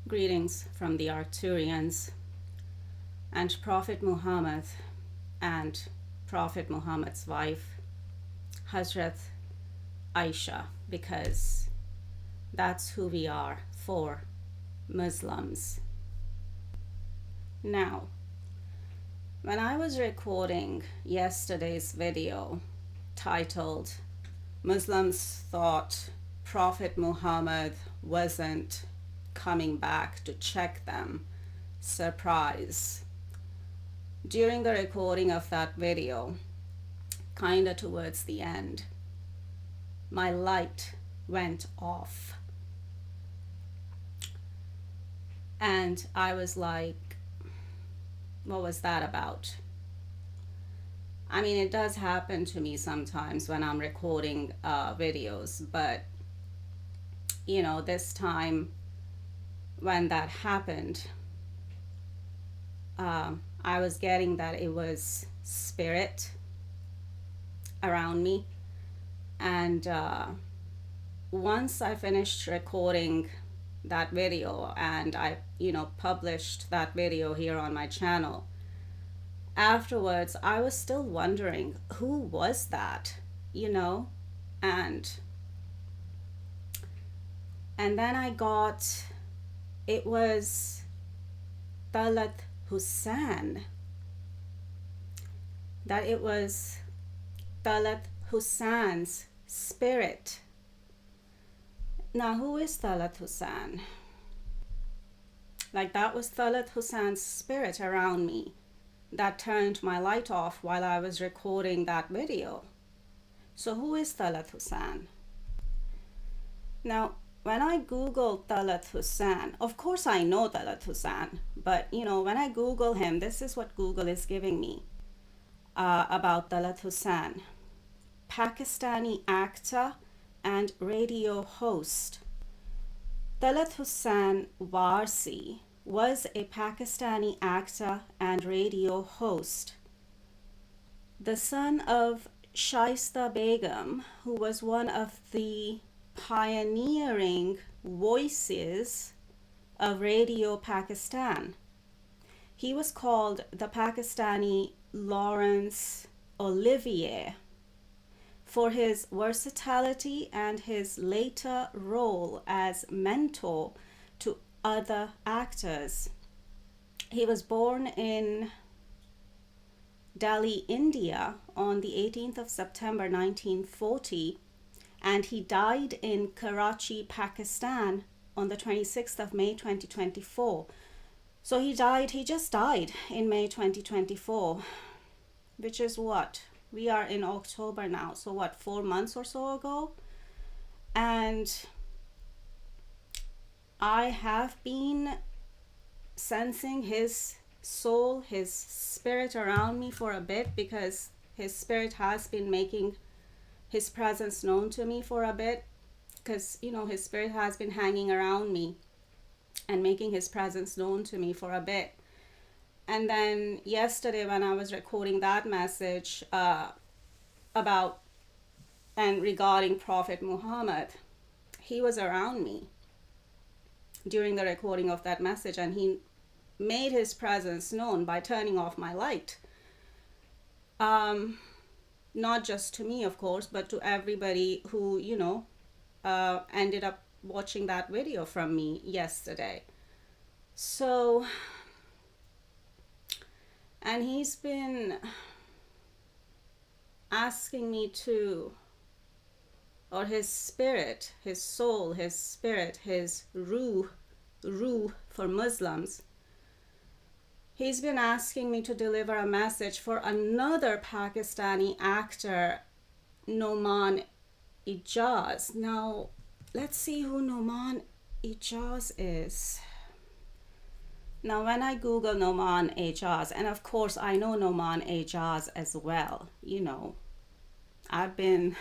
Greetings from the Arcturians and Prophet Muhammad and Prophet Muhammad's wife, Hazrat Aisha, because that's who we are for Muslims. Now, when I was recording yesterday's video titled Muslims Thought Prophet Muhammad Wasn't Coming Back to Check Them, surprise. During the recording of that video, kinda towards the end, my light went off. And I was like, what was that about? I mean, it does happen to me sometimes when I'm recording videos, but this time when that happened, I was getting that it was spirit around me. And once I finished recording that video and I, published that video here on my channel, afterwards I was still wondering who was that, and then I got, it was Talat Hussain, that it was Talat Hussein's spirit. Now, who is Talat Hussain? Like, that was Talat Hussein's spirit around me that turned my light off while I was recording that video. So who is Talat Hussain? Now, when I Googled Talat Hussain, of course I know Talat Hussain, but when I Google him, this is what Google is giving me about Talat Hussain. Pakistani actor and radio host. Talat Hussain Warsi was a Pakistani actor and radio host, the son of Shaista Begum, who was one of the pioneering voices of Radio Pakistan. He was called the Pakistani Laurence Olivier for his versatility and his later role as mentor to other actors. He was born in Delhi, India on the 18th of September 1940, and he died in Karachi, Pakistan on the 26th of May 2024. So he just died in May 2024, which is what? We are in October now, so what, 4 months or so ago? And I have been sensing his soul, his spirit around me for a bit, because his spirit has been making his presence known to me for a bit, because his spirit has been hanging around me and making his presence known to me for a bit. And then yesterday when I was recording that message about and regarding Prophet Muhammad, he was around me during the recording of that message, and he made his presence known by turning off my light. Not just to me, of course, but to everybody who, ended up watching that video from me yesterday. So, and he's been asking me to, or his spirit, his soul, his spirit, his ruh for Muslims, he's been asking me to deliver a message for another Pakistani actor, Nauman Ijaz. Now, let's see who Nauman Ijaz is. Now, when I Google Nauman Ijaz, and of course I know Nauman Ijaz as well, I've been,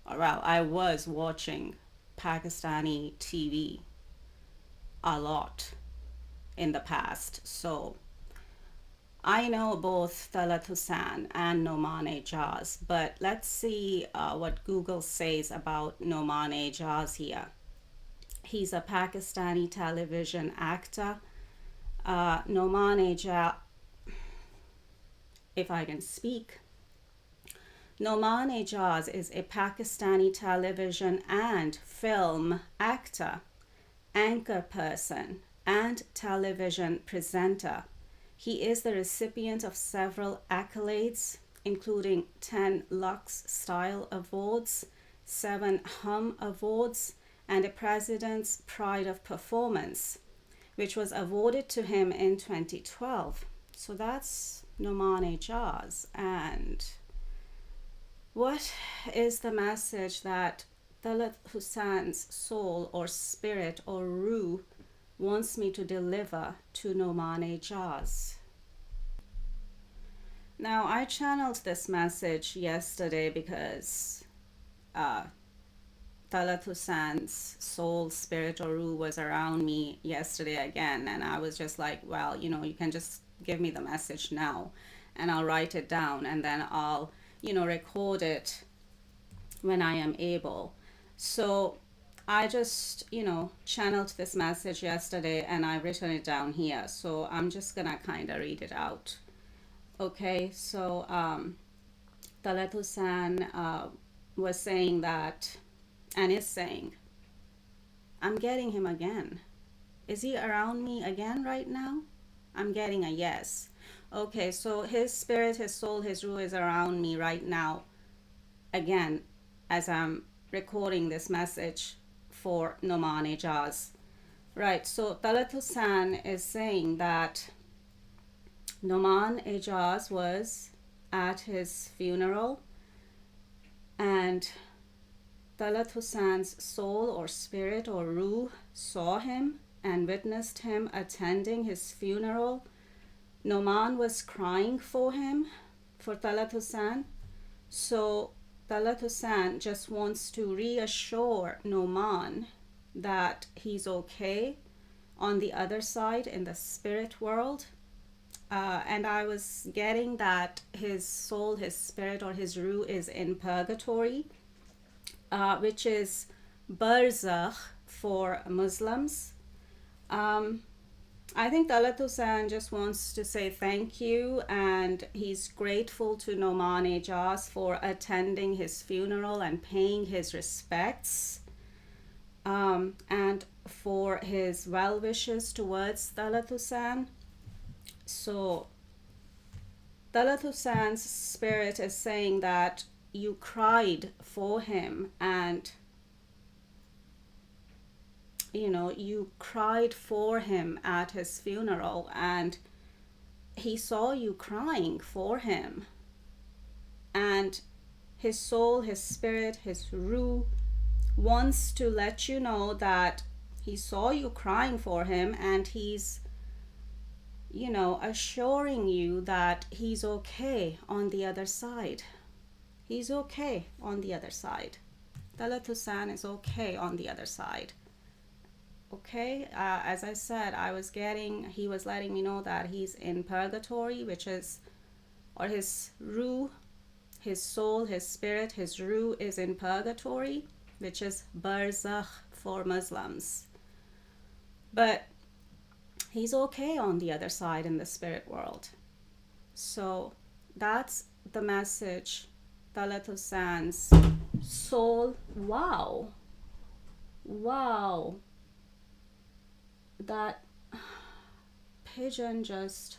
well, I was watching Pakistani TV a lot in the past, so I know both Talat Hussain and Nauman Ijaz, but let's see what Google says about Nauman Ijaz here. He's a Pakistani television actor. Nauman Ijaz, if I can speak. Nauman Ijaz is a Pakistani television and film actor, anchor person, and television presenter. He is the recipient of several accolades, including 10 Lux Style Awards, 7 Hum Awards, and a President's Pride of Performance, which was awarded to him in 2012. So that's Nauman Ijaz. And what is the message that Talat Hussein's soul or spirit or ruh wants me to deliver to Nauman Ijaz? Now, I channeled this message yesterday because Talat Hussein's soul, spirit, or ruh was around me yesterday again, and I was just like, well, you can just give me the message now, and I'll write it down, and then I'll, record it when I am able. So I just, channeled this message yesterday, and I've written it down here. So I'm just gonna kind of read it out. Okay, so Talat Hussain was saying that, and is saying, I'm getting him again. Is he around me again right now? I'm getting a yes. Okay, so his spirit, his soul, his ruh is around me right now again as I'm recording this message for Nauman Ijaz. Right, so Talat Hussain is saying that Nauman Ijaz was at his funeral, and Talat Hussein's soul or spirit or ruh saw him and witnessed him attending his funeral. Nauman was crying for him, for Talat Hussain. So Talat Hussain just wants to reassure Nauman that he's okay on the other side in the spirit world. And I was getting that his soul, his spirit, or his ruh is in purgatory, which is barzakh for Muslims. I think Talat Hussain just wants to say thank you, and he's grateful to Nauman Ijaz for attending his funeral and paying his respects, and for his well wishes towards Talat Hussain. So Talat Hussein's spirit is saying that you cried for him, and you cried for him at his funeral, and he saw you crying for him, and his soul, his spirit, his ruh wants to let you know that he saw you crying for him, and he's assuring you that he's okay on the other side. He's okay on the other side. Talat Hussain is okay on the other side. Okay, as I said, he was letting me know that he's in purgatory, which is, or his ruh, his soul, his spirit, his ruh is in purgatory, which is barzakh for Muslims. But he's okay on the other side in the spirit world. So that's the message Talat Hussein's soul. Wow. That pigeon just,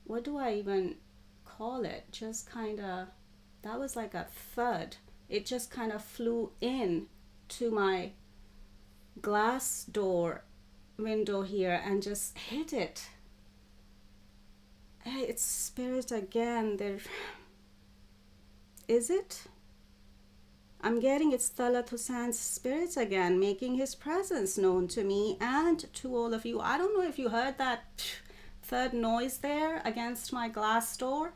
what do I even call it? Just kind of, that was like a thud. It just kind of flew in to my glass door window here and just hit it. Hey, it's spirit again. Is it? I'm getting it's Talat Hussein's spirit again, making his presence known to me and to all of you. I don't know if you heard that third noise there against my glass door.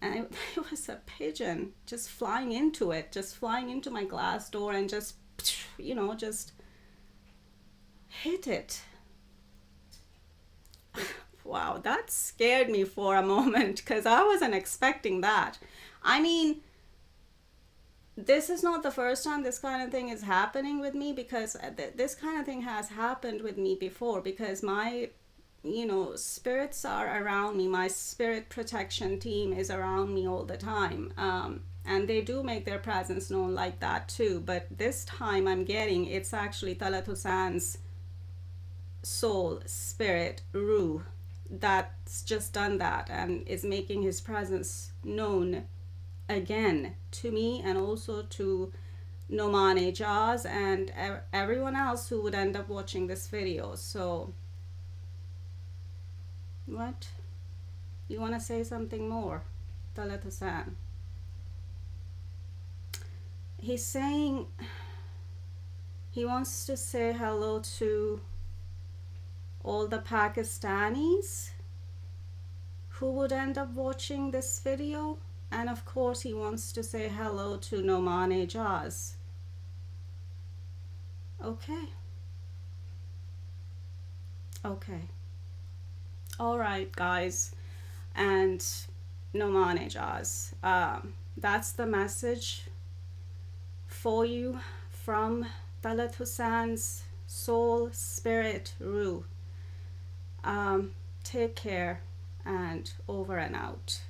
And it was a pigeon just flying into my glass door and just hit it. Wow, that scared me for a moment because I wasn't expecting that. I mean, this is not the first time this kind of thing is happening with me, because this kind of thing has happened with me before, because my, spirits are around me. My spirit protection team is around me all the time. And they do make their presence known like that too. But this time I'm getting, it's actually Talat Hussain's soul, spirit, Ruh, that's just done that and is making his presence known again to me, and also to Nauman, Ijaz, and everyone else who would end up watching this video. So, what? You want to say something more, Talat Hussain? He's saying he wants to say hello to all the Pakistanis who would end up watching this video. And of course, he wants to say hello to Nauman, Ijaz. Okay. Okay. All right, guys. And Nauman, Ijaz. That's the message for you from Talat Hussein's soul, spirit, Ruh. Take care, and over and out.